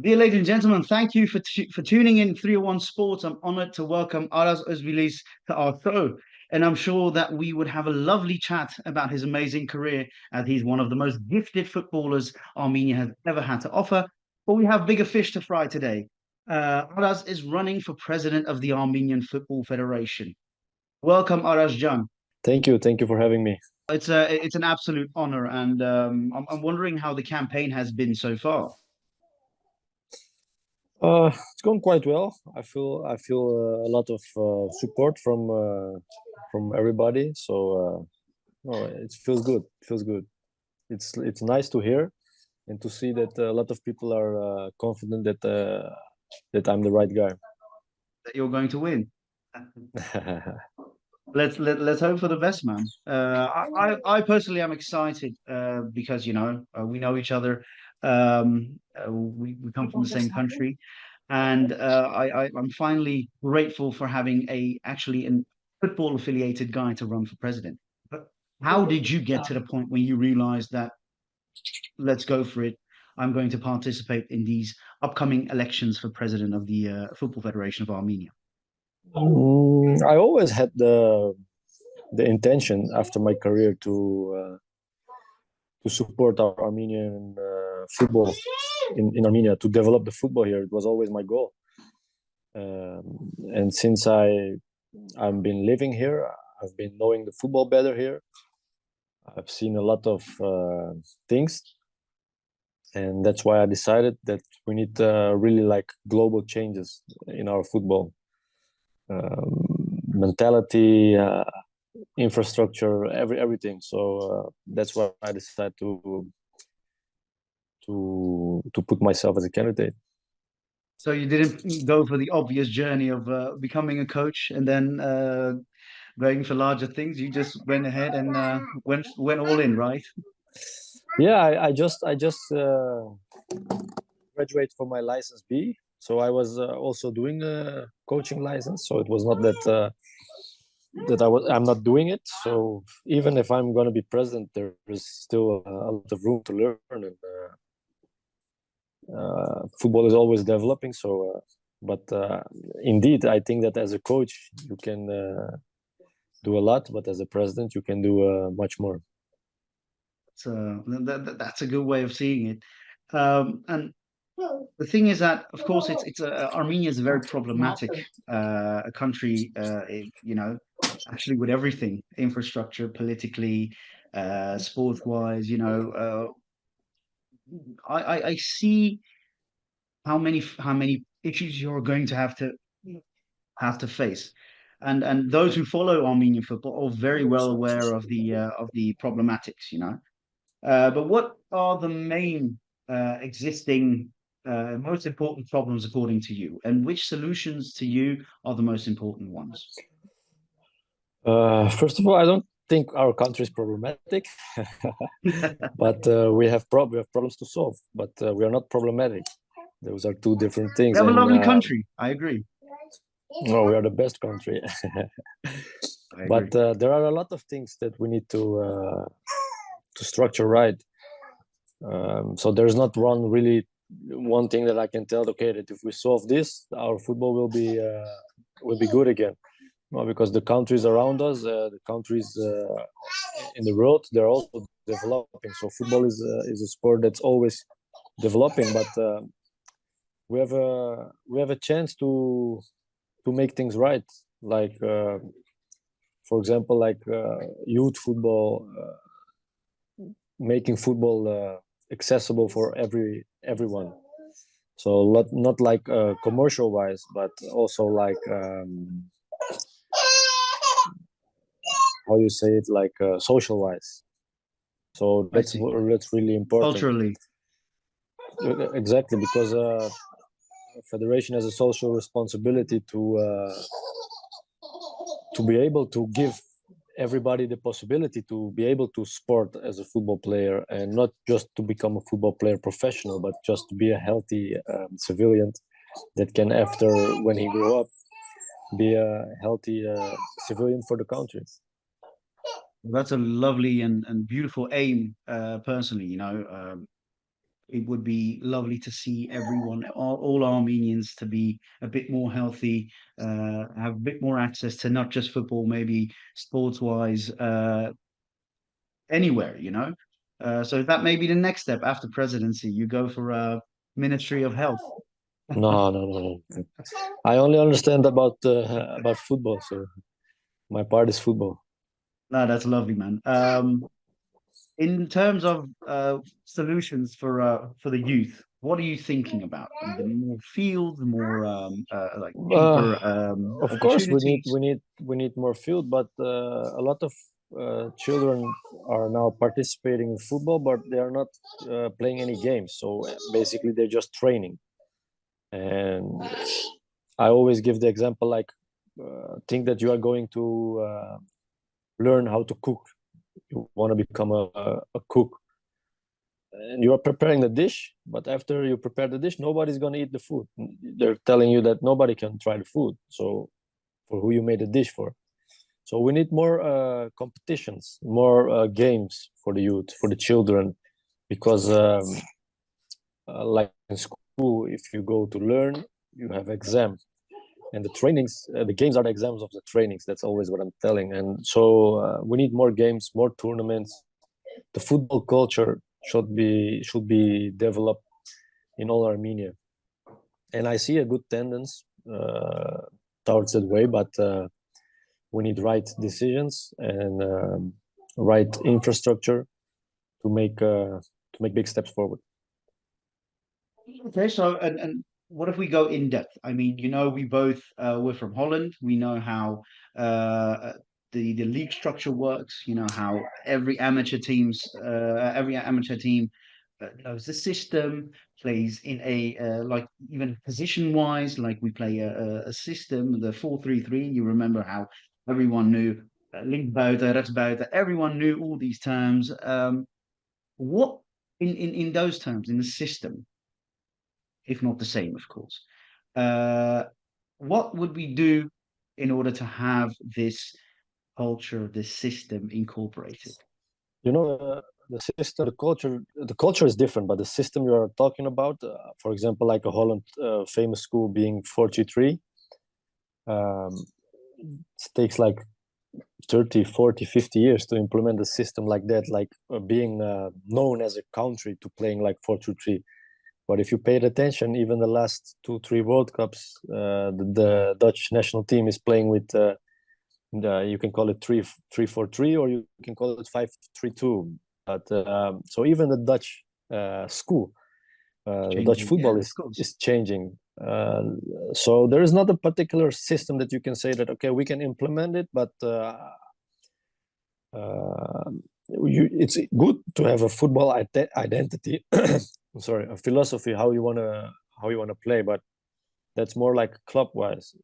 Dear ladies and gentlemen, thank you for tuning in 301 Sports. I'm honored to welcome Aras Özbiliz to our show. And I'm sure that we would have a lovely chat about his amazing career, as he's one of the most gifted footballers Armenia has ever had to offer. But we have bigger fish to fry today. Aras is running for president of the Armenian Football Federation. Welcome, Aras Jan. Thank you. Thank you for having me. It's an absolute honor, and I'm wondering how the campaign has been so far. It's gone quite well. I feel a lot of support from everybody. So no, it feels good. Feels good. It's nice to hear and to see that a lot of people are confident that I'm the right guy. That you're going to win. Let's hope for the best, man. I personally am excited because we know each other. We come from the same country, and I'm finally grateful for having a football affiliated guy to run for president. But how did you get to the point when you realized that let's go for it? I'm going to participate in these upcoming elections for president of the Football Federation of Armenia. I always had the intention after my career to support our Armenian football in Armenia, to develop the football here. It was always my goal. And since I've been living here, I've been knowing the football better here. I've seen a lot of things, and that's why I decided that we need really like global changes in our football mentality, infrastructure, everything. So that's why I decided to put myself as a candidate. So you didn't go for the obvious journey of becoming a coach and then going for larger things. You just went ahead and went all in, right? Yeah, I just graduated for my license B. So I was also doing a coaching license. So it was not that I'm not doing it. So even if I'm going to be president, there is still a lot of room to learn, and football is always developing. So, but indeed, I think that as a coach you can do a lot, but as a president you can do much more. So that's a good way of seeing it. And the thing is that, of course, Armenia is a very problematic a country. Actually, with everything, infrastructure, politically, sport wise. I see how many issues you're going to have to face, and those who follow Armenian football are very well aware of the problematics. But what are the main existing most important problems according to you, and which solutions to you are the most important ones? First of all, I don't think our country is problematic, but we have problems to solve. But we are not problematic. Those are two different things. We have a And lovely country. I agree. no, we are the best country. I agree. But there are a lot of things that we need to structure right. So there's not one thing that I can tell. Okay, that if we solve this, our football will be good again. No, because the countries around us, the countries in the world, they're also developing. So football is a sport that's always developing. But we have a chance to make things right. Like for example, like youth football, making football accessible for everyone. So not like commercial wise, but also like how you say it, like social wise. So that's really important. Culturally. Exactly, because federation has a social responsibility to be able to give everybody the possibility to be able to sport as a football player, and not just to become a football player professional, but just to be a healthy civilian that can, after when he grew up, be a healthy civilian for the country. That's a lovely and beautiful aim, personally. it would be lovely to see everyone, all Armenians, to be a bit more healthy, have a bit more access to not just football, maybe sports wise, anywhere, you know. So that may be the next step after presidency. You go for a Ministry of Health. No, no, no, no. I only understand about football, so my part is football. No, that's lovely, man. In terms of solutions for the youth, what are you thinking about? The more fields, more like cheaper Of course, opportunities? we need more field, but a lot of children are now participating in football, but they are not playing any games. So basically, they're just training. And I always give the example like think that you are going to learn how to cook. You want to become a cook, and you are preparing the dish, but after you prepare the dish, nobody's going to eat the food. They're telling you that nobody can try the food. So for who you made the dish for. So we need more competitions, more games for the youth, for the children, because like in school, if you go to learn, you have exams, and the trainings, the games are the exams of the trainings. That's always what I'm telling. And so we need more games, more tournaments. The football culture should be developed in all Armenia, and I see a good tendency towards that way, but we need right decisions and right infrastructure to make big steps forward. Okay, so and what if we go in depth? I mean, you know, we both we're from Holland. We know how the league structure works. You know how every amateur team knows the system, plays in a like even position wise, like we play a system, the 4-3-3. You remember how everyone knew linkbuiten, rechtsbuiten, everyone knew all these terms. What in those terms in the system, if not the same, of course. Uh, what would we do in order to have this culture, this system incorporated? You know, the system, the culture is different, but the system you are talking about, for example, like a Holland famous school being 43, um, it takes like 30, 40, 50 years to implement a system like that, like being known as a country to playing like 4-2-3. But if you paid attention, even the last 2, 3 World Cups, the Dutch national team is playing with you can call it 3-3-4-3, or you can call it 5-3-2. But so even the Dutch school, the Dutch Changing, yeah, football of course. is changing. So there is not a particular system that you can say that okay, we can implement it, but it's good to have a football identity. I'm sorry, a philosophy how you wanna play, but that's more like club wise,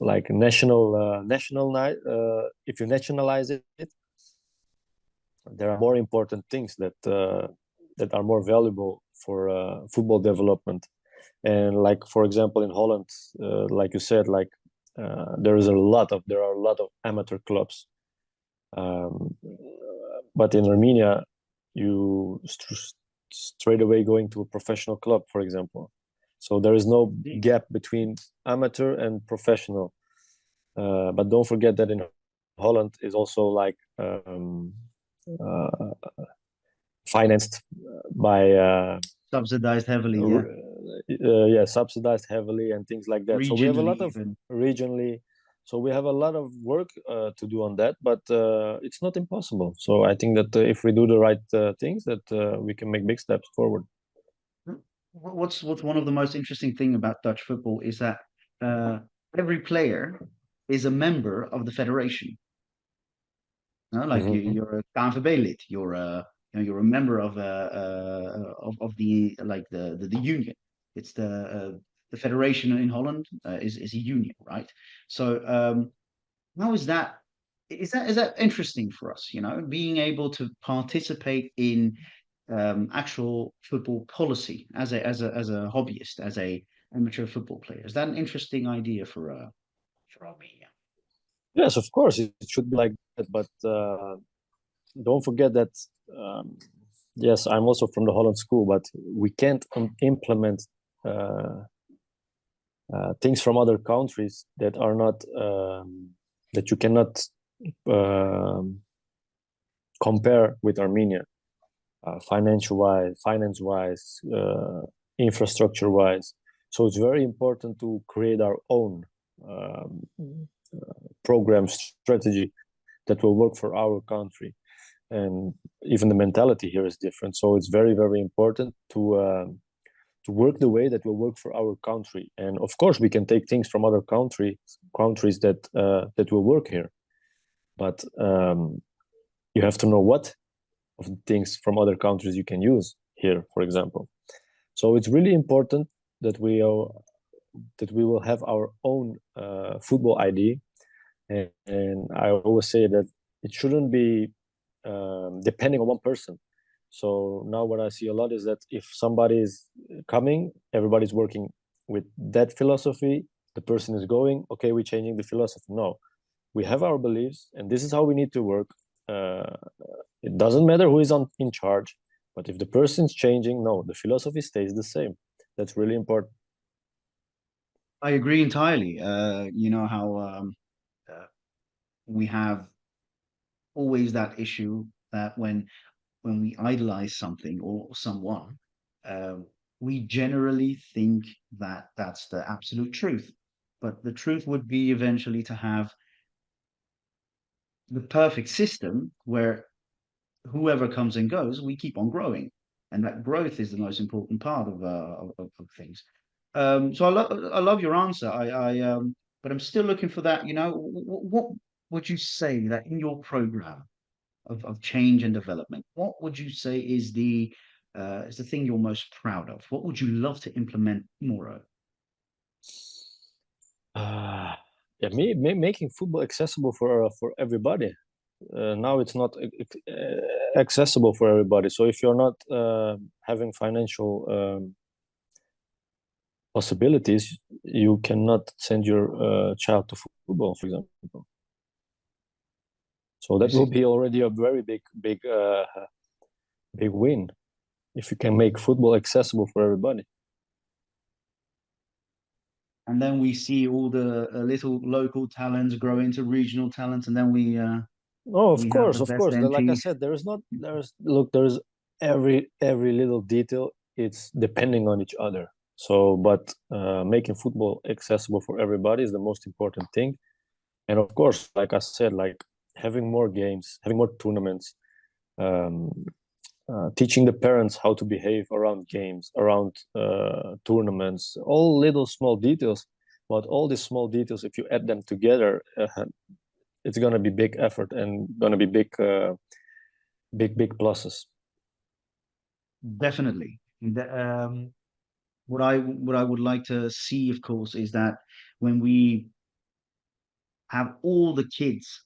like national night. If you nationalize it, there are more important things that are more valuable for football development. And like for example in Holland, like you said, like there are a lot of amateur clubs, um, but in Armenia, you straight away going to a professional club, for example. So there is no Indeed. gap between amateur and professional. But don't forget that in Holland is also like uh, financed by Subsidized heavily, yeah. yeah, subsidized heavily and things like that. So we have a Regionally, lot of even. regionally. So we have a lot of work to do on that, but it's not impossible. So I think that if we do the right things, that we can make big steps forward. What's one of the most interesting thing about Dutch football is that uh, every player is a member of the federation. Like Hmm. you're a KNVB lid, you're a member of of the like the union. It's the federation in Holland is a union, right? So how is that? Is that interesting for us? You know, being able to participate in actual football policy as a hobbyist, as a amateur football player. Is that an interesting idea for Armenia? Yes, of course, it should be like that, but don't forget that. Um, Yes, I'm also from the Holland school, but we can't implement things from other countries that are not that you cannot um compare with Armenia, finance wise, infrastructure wise. So it's very important to create our own um, program strategy that will work for our country, and even the mentality here is different. So it's very important to work the way that will work for our country. And of course, we can take things from other countries that will work here, but you have to know what of the things from other countries you can use here, for example. So it's really important that we will have our own football ID, and I always say that it shouldn't be depending on one person. So now what I see a lot is that if somebody is coming, everybody's working with that philosophy. The person is going, okay, we're changing the philosophy. No, we have our beliefs, and this is how we need to work. Uh, it doesn't matter who is in charge, but if the person's changing, no, the philosophy stays the same. That's really important. I agree entirely. You know how uh, we have always that issue that when we idolize something or someone, um, we generally think that that's the absolute truth. But the truth would be eventually to have the perfect system where whoever comes and goes, we keep on growing, and that growth is the most important part of things. I love your answer. But I'm still looking for that. You know, what would you say that in your program of change and development, what would you say is the thing you're most proud of? What would you love to implement more of? Uh, yeah, making football accessible for everybody. Now it's not accessible for everybody. So if you're not having financial possibilities, you cannot send your child to football, for example. So I that will see. be already a very big win if you can make football accessible for everybody. And then we see all the little local talents grow into regional talents, and then Oh, we have the of best course. Like I MPs. said, there's every little detail. It's depending on each other. So, but making football accessible for everybody is the most important thing. And of course, like I said, like having more games, having more tournaments, um, teaching the parents how to behave around games, around tournaments, all little small details. But all these small details, if you add them together, it's gonna be big effort and gonna be big pluses. Definitely. What I would like to see, of course, is that when we have all the kids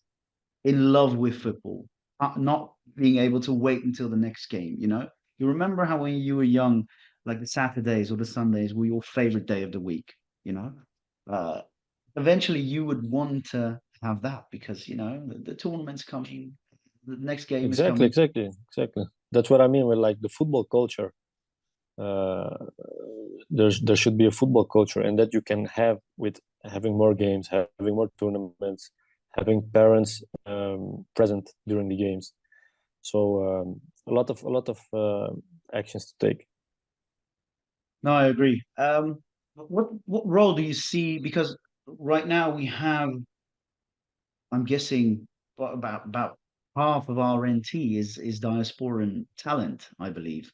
in love with football, not being able to wait until the next game. You know, you remember how when you were young, like the Saturdays or the Sundays were your favorite day of the week. You know, uh, eventually you would want to have that because you know the tournament's coming, the next game is coming. Exactly. That's what I mean with like the football culture. Uh, there should be a football culture, and that you can have with having more games, having more tournaments, having parents present during the games. So a lot of actions to take. No, I agree. What role do you see? Because right now we have, I'm guessing, about half of our NT is diasporan talent, I believe.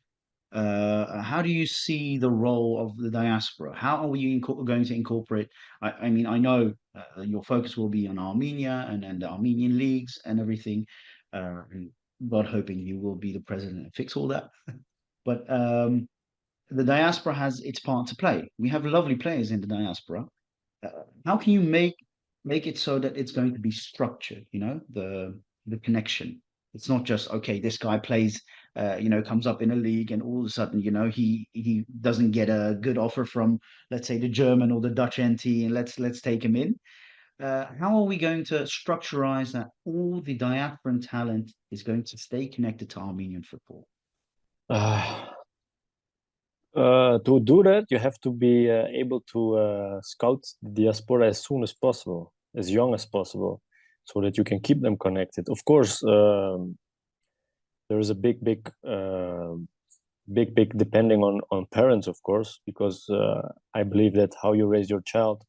How do you see the role of the diaspora? How are you going to incorporate? I mean, I know your focus will be on Armenia and the Armenian leagues and everything. And God hoping you will be the president and fix all that. But the diaspora has its part to play. We have lovely players in the diaspora. How can you make it so that it's going to be structured? You know, the connection. It's not just okay. This guy plays, you know, comes up in a league, and all of a sudden, you know, he doesn't get a good offer from, let's say, the German or the Dutch NT, and let's take him in. How are we going to structurize that all the diasporan talent is going to stay connected to Armenian football? Uh, to do that, you have to be able to scout the diaspora as soon as possible, as young as possible, so that you can keep them connected. Of course, there is a big depending on parents, of course, because I believe that how you raise your child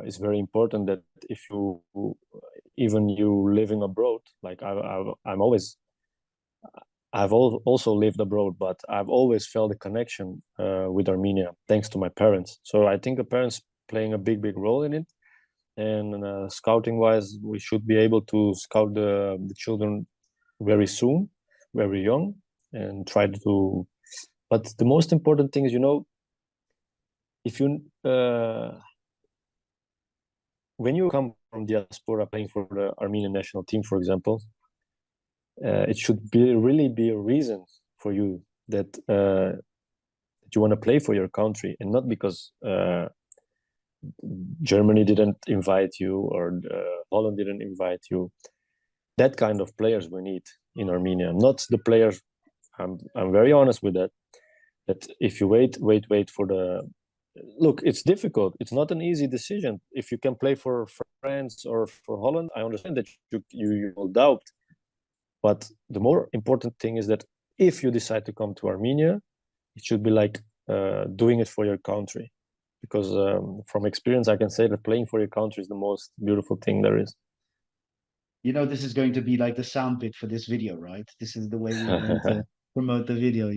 is very important. That if you even you living abroad, like I've also lived abroad, but I've always felt a connection with Armenia thanks to my parents. So I think the parents playing a big role in it. And scouting wise, we should be able to scout the children very soon, very young, and try to. But the most important thing is, if you when you come from diaspora playing for the Armenian national team, for example, it should really be a reason for you that you want to play for your country, and not because Germany didn't invite you or Holland didn't invite you. That kind of players we need in Armenia, not the players. I'm very honest with that. That if you wait for the look, it's difficult. It's not an easy decision. If you can play for France or for Holland, I understand that you will doubt. But the more important thing is that if you decide to come to Armenia, it should be like doing it for your country. Because from experience, I can say that playing for your country is the most beautiful thing there is. This is going to be like the sound bit for this video, right? This is the way we're going to promote the video.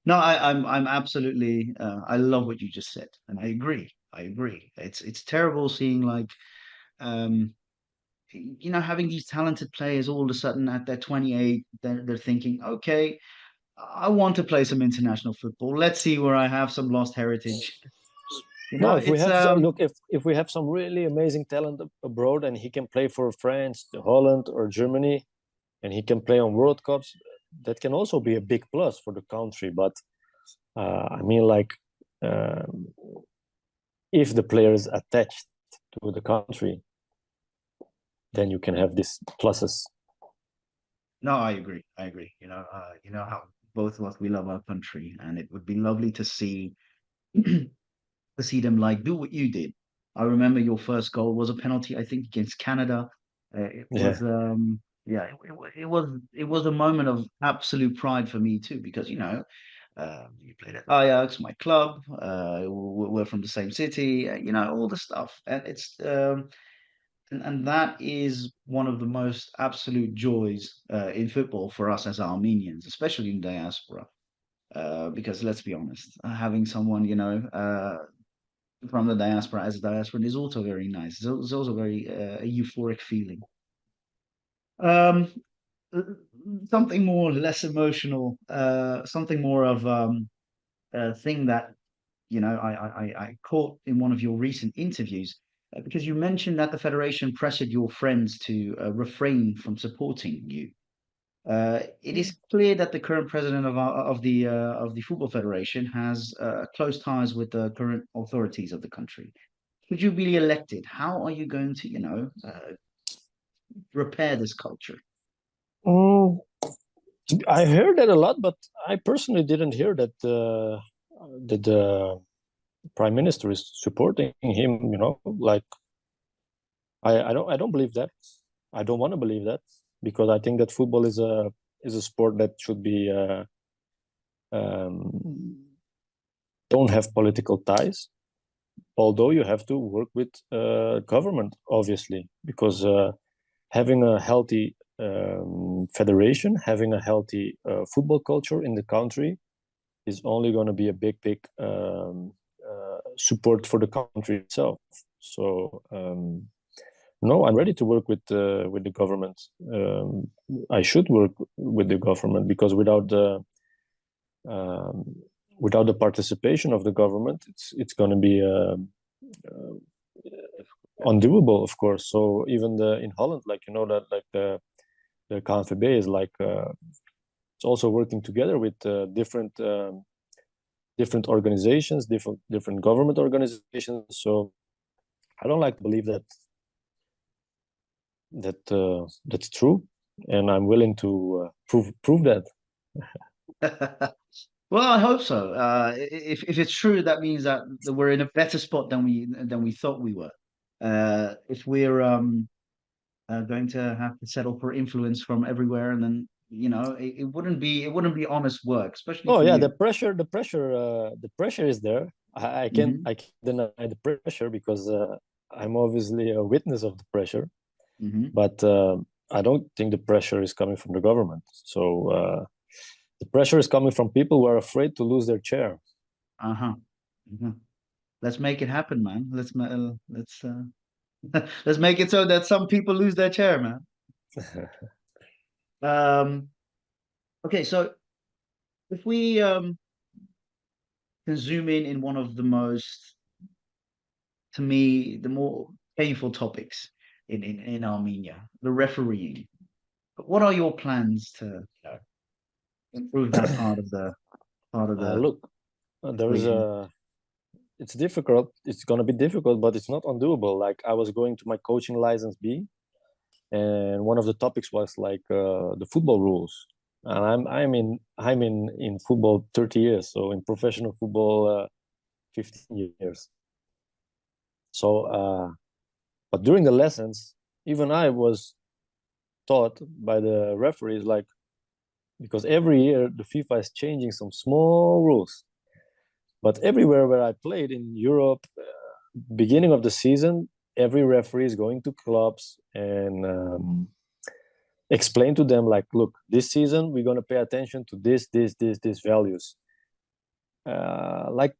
No, I'm absolutely. I love what you just said, and I agree. I agree. It's terrible seeing like, um, having these talented players all of a sudden at their 28, they're thinking, okay, I want to play some international football. Let's see where I have some lost heritage. No, if we It's have some look, if we have some really amazing talent abroad, and he can play for France, Holland, or Germany, and he can play on World Cups, that can also be a big plus for the country. But I mean, like, um, if the player is attached to the country, then you can have these pluses. No, I agree. I agree. You know how both of us we love our country, and it would be lovely to see to see them like do what you did. I remember your first goal was a penalty, I think, against Canada. It Yeah, was yeah, it was a moment of absolute pride for me too, because you played at Ajax, my club. We're from the same city. All the stuff, and and that is one of the most absolute joys in football for us as Armenians, especially in diaspora. Because let's be honest, having someone from the diaspora as a diasporan is also very nice. It's also very a euphoric feeling. Um, Something more less emotional, something more of a thing that I caught in one of your recent interviews because you mentioned that the federation pressured your friends to refrain from supporting you. It is clear that the current president of the Football Federation has close ties with the current authorities of the country. Should you be elected, how are you going to, repair this culture? mm, I heard that a lot, but I personally didn't hear that the prime minister is supporting him. Like I don't believe that. I don't want to believe that because I think that football is a sport that should be um, don't have political ties. Although you have to work with government, obviously, because having a healthy federation, having a healthy football culture in the country is only going to be a big support for the country itself. So no, I'm ready to work with the government. I should work with the government because um, without the participation of the government, it's going to be undoable, of course. So even in Holland, like that, like the KNVB is like it's also working together with different organizations, different government organizations. So I don't like to believe that's true, and I'm willing to prove that. Well, I hope so. If it's true, that means that we're in a better spot than we thought we were. If we're going to have to settle for influence from everywhere, and then it wouldn't be honest work, especially Oh for yeah, you. the pressure is there. Hmm. I can't deny the pressure because I'm obviously a witness of the pressure. Hmm. But I don't think the pressure is coming from the government. So the pressure is coming from people who are afraid to lose their chair. Uh-huh. Mhm. Let's make it happen, man. Let's make it so that some people lose their chair, man. Um, okay, so if we can zoom in one of the most, to me, the more painful topics in Armenia, the refereeing. What are your plans to improve that part of the Look, there's equation? a it's difficult. It's gonna be difficult, but it's not undoable. Like I was going to my coaching license B, and one of the topics was like the football rules. And I'm in football 30 years, so in professional football 15 years. So, but during the lessons, even I was taught by the referees, like because every year the FIFA is changing some small rules. But everywhere where I played in Europe, beginning of the season, every referee is going to clubs and explain to them like, look, this season we're going to pay attention to this values. Like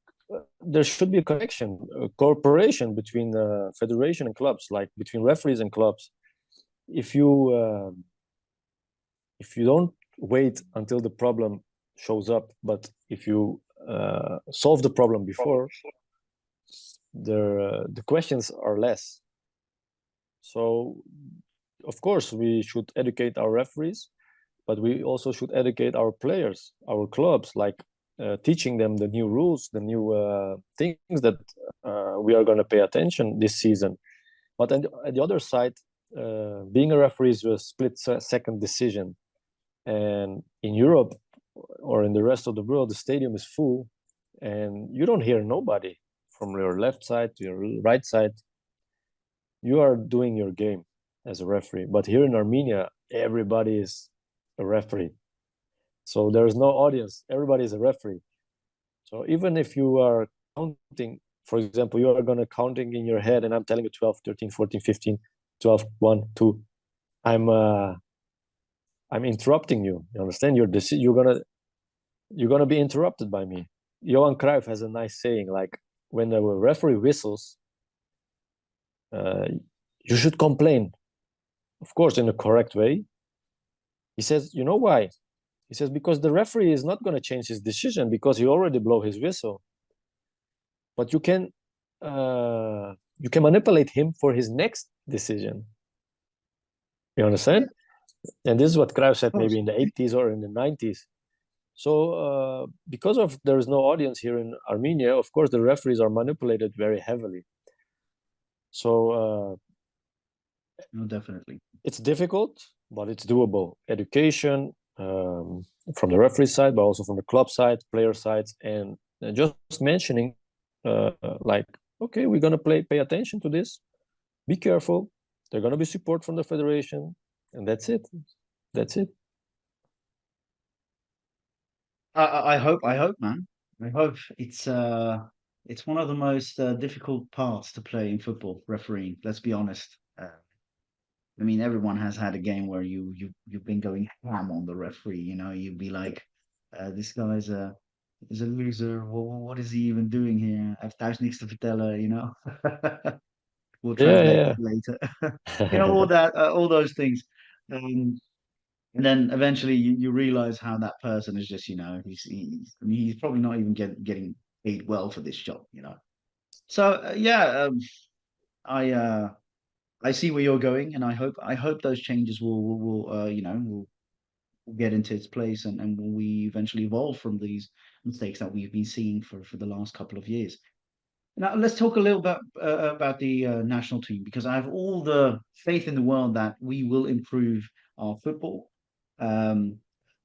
there should be a connection, a cooperation between the federation and clubs, like between referees and clubs. If you if you don't wait until the problem shows up, but if you solve the problem before, the questions are less. So, of course, we should educate our referees, but we also should educate our players, our clubs, like teaching them the new rules, the new things that we are going to pay attention this season. But at the other side, being a referee is a split second decision. And in Europe or in the rest of the world, the stadium is full and you don't hear nobody from your left side to your right side. You are doing your game as a referee. But here in Armenia, everybody is a referee. So there is no audience. Everybody is a referee. So even if you are counting, for example, you are going to counting in your head and I'm telling you 12, 13, 14, 15, 12, 1, 2. I'm interrupting you. You understand? You're gonna be interrupted by me. Johan Cruyff has a nice saying like when the referee whistles, uh, you should complain, of course, in a correct way. He says, you know why? He says because the referee is not going to change his decision because he already blow his whistle. But you can manipulate him for his next decision. You Yeah, understand? And this is what Cruyff said of maybe course. in the 80s or in the 90s. So because of there is no audience here in Armenia, of course the referees are manipulated very heavily. So No, definitely. it's difficult, but it's doable. Education from the referee side, but also from the club side, player sides, and just mentioning, like, okay, we're gonna pay attention to this. Be careful. There's gonna be support from the federation, and that's it. That's it. I hope, man. I hope it's one of the most difficult parts to play in football, refereeing. Let's be honest. I mean, everyone has had a game where you've been going ham on the referee. You know, you'd be like, "This guy's a loser. What is he even doing here? I've thuis niks te vertellen." You know, we'll translate Yeah, that later. You know, yeah. all those things. Um, and then eventually you realize how that person is just, I mean, he's probably not even getting paid well for this job. You know. So I uh, I see where you're going, and I hope those changes will get into its place, and we eventually evolve from these mistakes that we've been seeing for the last couple of years. Now let's talk a little bit about the national team, because I have all the faith in the world that we will improve our football. Um,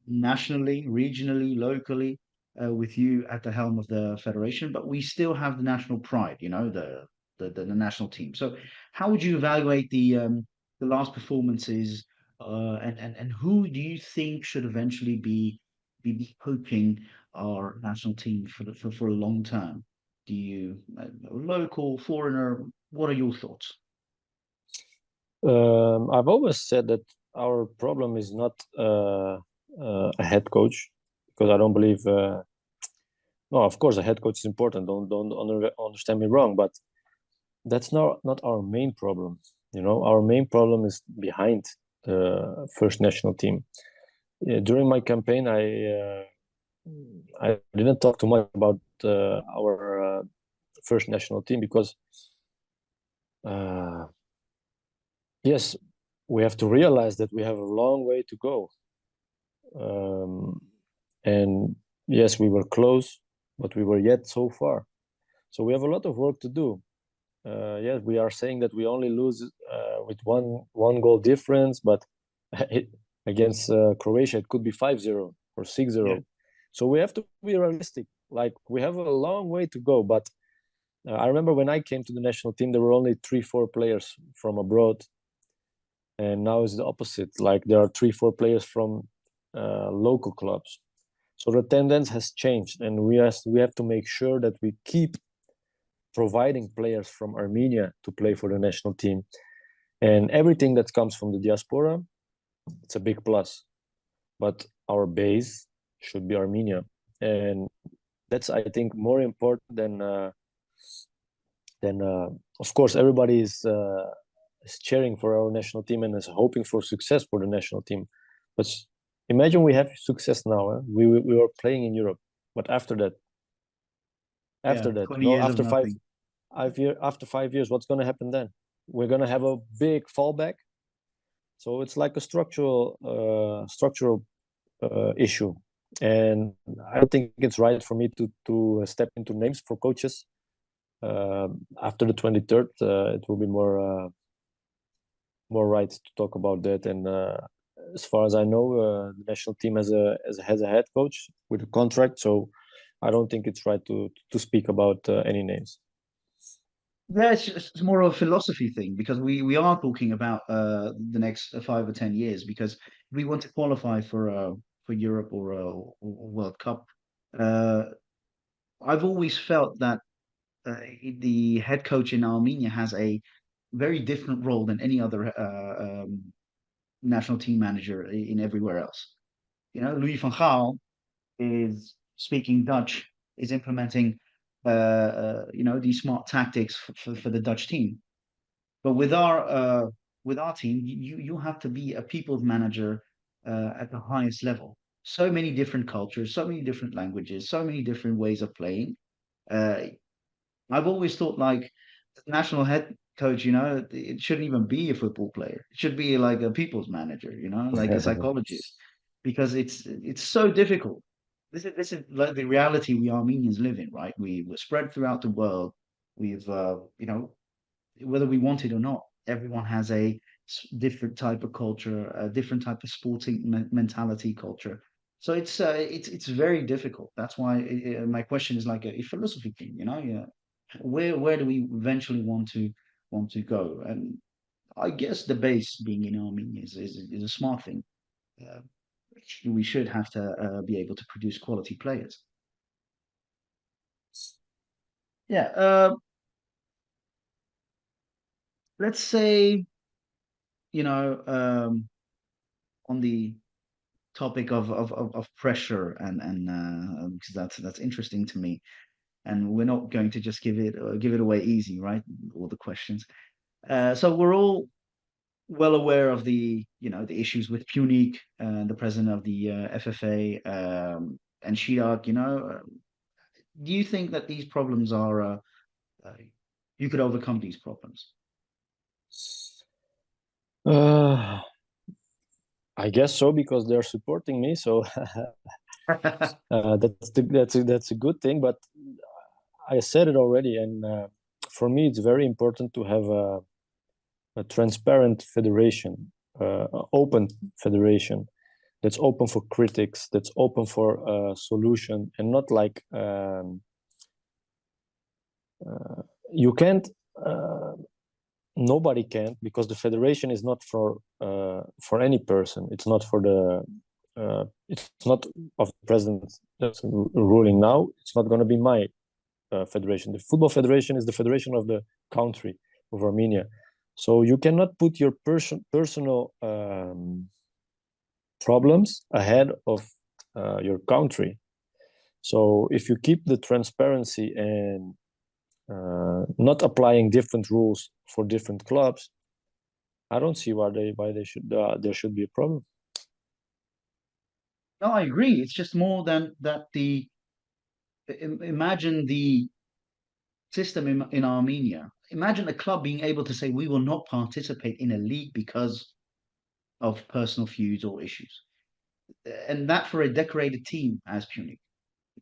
nationally, regionally, locally, with you at the helm of the federation, but we still have the national pride, the national team. So, how would you evaluate the last performances, and who do you think should eventually be coaching our national team for a long term? Do you local, foreigner? What are your thoughts? I've always said that our problem is not a head coach, because I don't believe. No, of course, a head coach is important. Don't understand me wrong, but that's not our main problem. Our main problem is behind the first national team. During my campaign, I didn't talk too much about our first national team, because yes, we have to realize that we have a long way to go. And yes, we were close, but we were yet so far. So we have a lot of work to do. Yes, we are saying that we only lose with one goal difference, but against Croatia, it could be 5-0 or 6-0. Yeah. So we have to be realistic. Like, we have a long way to go. But I remember when I came to the national team, there were only 3-4 players from abroad. And now it's the opposite. Like, there are 3-4 players from local clubs. So the tendency has changed, and we have to make sure that we keep providing players from Armenia to play for the national team. And everything that comes from the diaspora, it's a big plus. But our base should be Armenia. And that's, I think, more important than of course, everybody is cheering for our national team and is hoping for success for the national team. But imagine we have success now. We were playing in Europe, but after that, Yeah, 20 years of after nothing. after 5 years, what's going to happen then? We're going to have a big fallback. So it's like a structural issue, and I don't think it's right for me to step into names for coaches. After the 23rd, it will be more right to talk about that. And as far as I know, the national team has a head coach with a contract, so I don't think it's right to speak about any names. Yeah, it's more of a philosophy thing, because we are talking about the next 5 or 10 years, because if we want to qualify for Europe or World Cup, uh, I've always felt that the head coach in Armenia has a very different role than any other national team manager in everywhere else. Louis van Gaal is speaking Dutch, is implementing these smart tactics for the Dutch team. But with our team, you have to be a people's manager at the highest level. So many different cultures, so many different languages, so many different ways of playing. Uh, I've always thought, like, the national head coach, it shouldn't even be a football player. It should be like a people's manager, like a psychologist, because it's so difficult. This is like the reality we Armenians live in, right? We're spread throughout the world. We've whether we want it or not, everyone has a different type of culture, a different type of sporting mentality culture. So it's very difficult. That's why my question is like a philosophy thing. Yeah, where do we eventually want to go? And I guess the base being in Armenia is a smart thing. Uh, we should have to be able to produce quality players. Yeah. Let's say, you know on the topic of pressure, and because that's interesting to me, and we're not going to just give it away easy, right? All the questions. So we're all well aware of the issues with Punic, the president of the FFA, and Shirak. Do you think that these problems are uh, you could overcome these problems? I guess so, because they're supporting me. So that's a good thing. But I said it already, and for me, it's very important to have a transparent federation, open federation. that's open for critics, that's open for solution, and not like you can't. Nobody can, because the federation is not for any person. It's not for the. It's not of the president that's ruling now. It's not going to be my federation. The football federation is the federation of the country of Armenia. So you cannot put your personal problems ahead of your country. So if you keep the transparency and not applying different rules for different clubs, I don't see why they should there should be a problem. No, I agree. It's just more than that. Imagine the system in Armenia. Imagine a club being able to say we will not participate in a league because of personal feuds or issues, and that for a decorated team as Punic.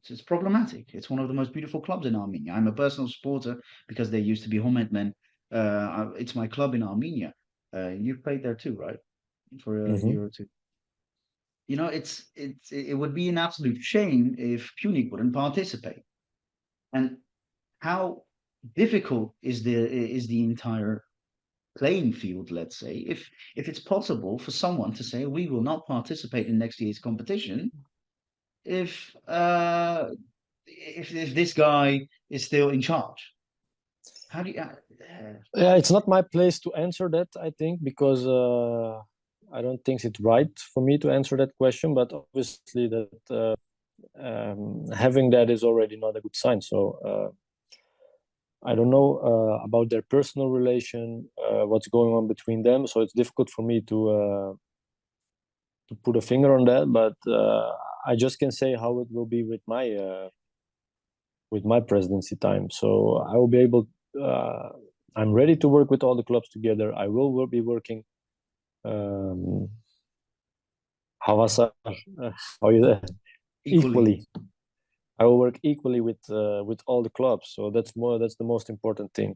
It's problematic. It's one of the most beautiful clubs in Armenia. I'm a personal supporter because they used to be Hometmen. It's my club in Armenia. You've played there too, right? For a year or two. You know, it would be an absolute shame if Punic wouldn't participate. And how difficult is the entire playing field, let's say, if it's possible for someone to say we will not participate in next year's competition if if this guy is still in charge. How do you? Yeah, it's not my place to answer that, I think, because I don't think it's right for me to answer that question. But obviously, that having that is already not a good sign. So I don't know about their personal relation, what's going on between them. So it's difficult for me to put a finger on that. But I just can say how it will be with my presidency time. So I will be able. I'm ready to work with all the clubs together. I will be working. Havasa, how you equally. I will work equally with all the clubs. So that's the most important thing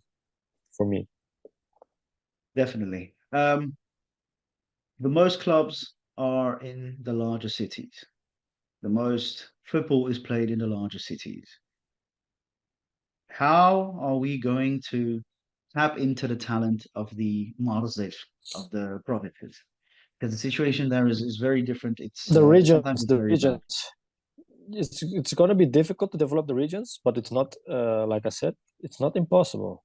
for me. Definitely. The most clubs are in the larger cities. The most football is played in the larger cities. How are we going to tap into the talent of the Marziv, of the provinces? Because the situation there is very different. It's the sometimes regions, it's very bad. It's going to be difficult to develop the regions, but it's not like I said, it's not impossible.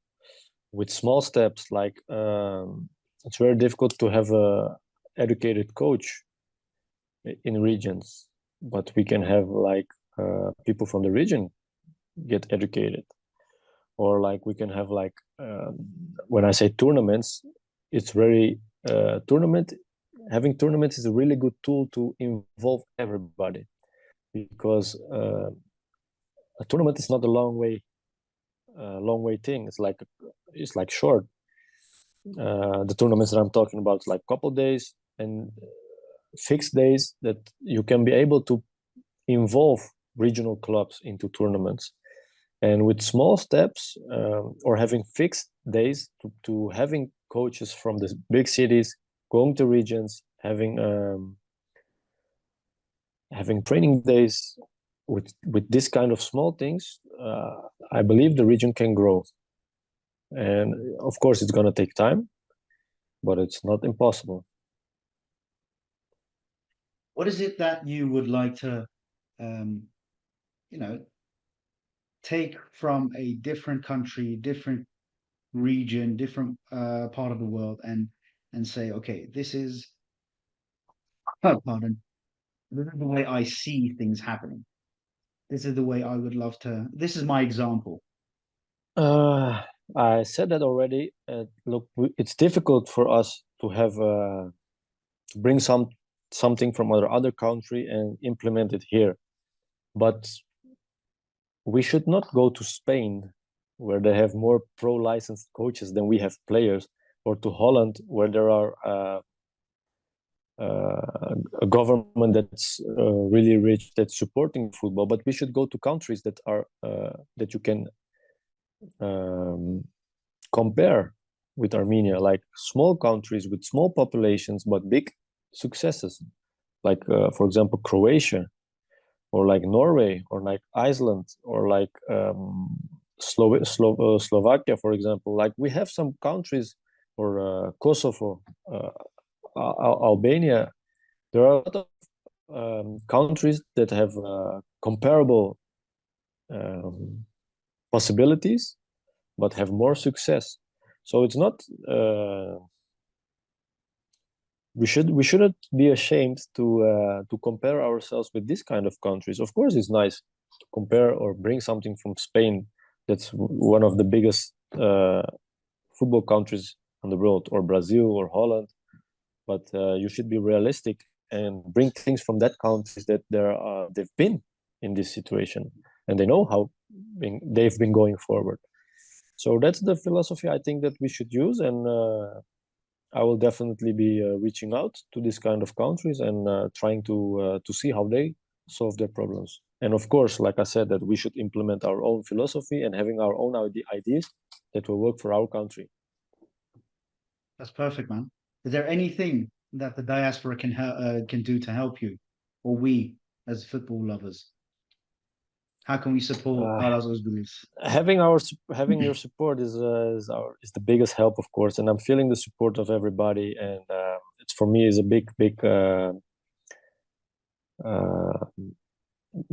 With small steps, like it's very difficult to have a educated coach in regions, but we can have like people from the region get educated, or like we can have like when I say tournaments, it's very having tournaments is a really good tool to involve everybody, because a tournament is not a long way thing. It's like short. The tournaments that I'm talking about is like couple days and fixed days that you can be able to involve regional clubs into tournaments. And with small steps, or having fixed days, to having coaches from the big cities going to regions, having training days with this kind of small things, I believe the region can grow. And of course, it's going to take time, but it's not impossible. What is it that you would like to, you know, take from a different country, different region, different part of the world, and say, okay, this is, pardon, this is the way I see things happening. This is the way I would love to. This is my example. I said that already. Look, it's difficult for us to have to bring something from other country and implement it here, but we should not go to Spain, where they have more pro licensed coaches than we have players, or to Holland, where there are a government that's really rich, that's supporting football. But we should go to countries that are that you can compare with Armenia, like small countries with small populations but big successes. like for example, Croatia, or like Norway, or like Iceland, or like Slovakia, for example. Like we have some countries, or Kosovo, Albania. There are a lot of countries that have comparable possibilities, but have more success. So it's not. We shouldn't be ashamed to compare ourselves with this kind of countries. Of course, it's nice to compare or bring something from Spain, that's one of the biggest football countries in the world, or Brazil or Holland. But you should be realistic and bring things from that countries that they've been in this situation, and they know how they've been going forward. So that's the philosophy I think that we should use, and I will definitely be reaching out to this kind of countries and trying to see how they solve their problems. And of course, like I said, that we should implement our own philosophy and having our own ideas that will work for our country. That's perfect, man. Is there anything that the diaspora can do to help you, or we as football lovers? How can we support Uh, Aras Özbiliz? having your support is the biggest help, of course, and I'm feeling the support of everybody, and it's for me is a uh,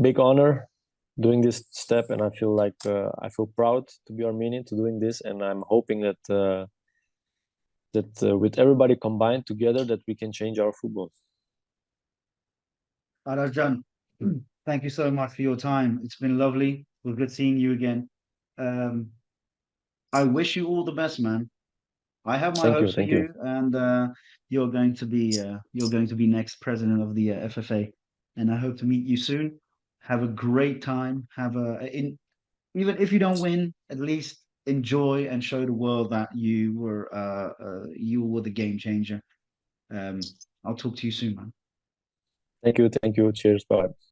big honor doing this step, and I feel like I feel proud to be Armenian to doing this, and I'm hoping that with everybody combined together, that we can change our football. Arajan, thank you so much for your time. It's been lovely. It was good seeing you again. Um, I wish you all the best, man. I have my hopes for Thank you. you, and you're going to be next president of the FFA, and I hope to meet you soon. Have a great time. Even if you don't win, at least enjoy and show the world that you were the game changer. I'll talk to you soon, man. Thank you. Cheers. Bye.